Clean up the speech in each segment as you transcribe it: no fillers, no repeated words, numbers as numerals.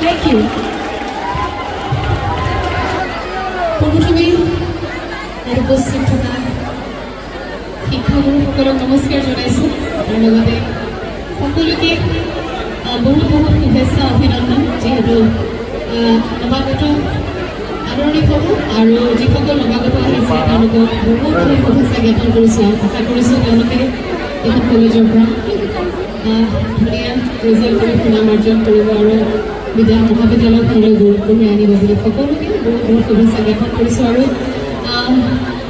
Thank you. প্ৰথমে উপস্থিত থকা শিক্ষাগুৰুসকলক নমস্কাৰ জনাইছোঁ আৰু লগতে সকলোকে বহুত বহুত শুভেচ্ছা অভিনন্দন যিহেতু নৱাগত আদৰণি হ'ব আৰু যিসকল নৱাগত আহিছে তেওঁলোকক বহুত বহুত শুভেচ্ছা জ্ঞাপন কৰিছোঁ আশা কৰিছোঁ তেওঁলোকে এইখন কলেজৰ পৰা ধুনীয়া ৰিজাল্ট কৰি সুনাম অৰ্জন কৰিব আৰু মহাবিদ্যালয়খনলৈ গৌৰৱ কঢ়িয়াই আনিব বুলি সকলোকে বহুত বহুত শুভেচ্ছা জ্ঞাপন কৰিছোঁ আৰু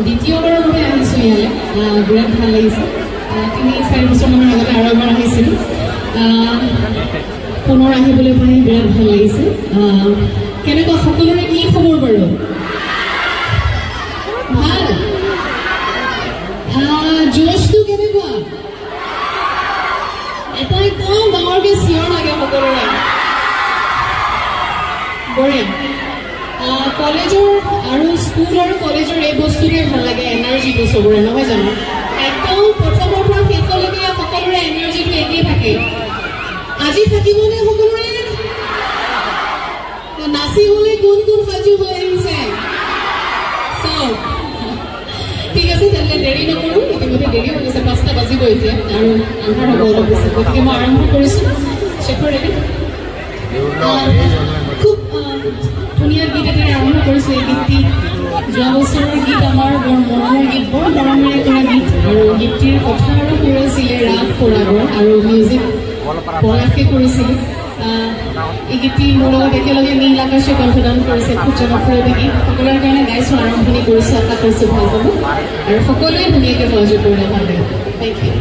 দ্বিতীয়বাৰৰ বাবে আহিছোঁ ইয়ালৈ বিৰাট ভাল লাগিছে ৩-৪ বছৰমানৰ আগতে আৰু এবাৰ আহিছিলোঁ পুনৰ আহিবলৈ পাই বিৰাট ভাল লাগিছে কেনেকুৱা সকলোৰে কি খবৰ বাৰু ভাল জোচটো কেনেকুৱা এটা একদম ডাঙৰকৈ চিঞৰ লাগে সকলোৰে বঢ়িয়া কলেজৰ আৰু স্কুল আৰু কলেজৰ এই বস্তুটোৱে ভাল লাগে এনাৰ্জিটো চবৰে নহয় জানো একদম প্ৰথমৰ পৰা শেষলৈকে সকলোৰে এনাৰ্জিটো একেই থাকে আজি থাকিবনে সকলোৰে নাচিবলৈ কোন কোন সাজু হৈ আহিছে চব ঠিক আছে তেন্তে দেৰি নকৰোঁ ইতিমধ্যে দেৰি হৈ গৈছে ৫টা বাজিব এতিয়া আৰু আন্ধাৰ হ'ব অলপ পিছত গতিকে মই আৰম্ভ কৰিছোঁ শেখৰ ৰেডি খুব ধুনীয়া গীত এটাৰে আৰম্ভ কৰিছোঁ এই গীতটি যোৱা বছৰৰ গীত আমাৰ বৰ মৰমৰ গীত বৰ মৰমেৰে কৰা গীত আৰু গীতটিৰ কথা আৰু কৰিছিলে ৰাগ পৰাগৰ আৰু মিউজিক পলাশে কৰিছিলে এই গীতটি মোৰ লগত একেলগে নীল আকাশে কণ্ঠদান কৰিছে খুব জনপ্ৰিয় গীত সকলোৰে কাৰণে গাইছোঁ আৰম্ভণি কৰিছোঁ আশা কৰিছোঁ ভাল পাব আৰু সকলোৱে ধুনীয়াকৈ সহযোগ কৰিলে ভাল লাগিব থেংক ইউ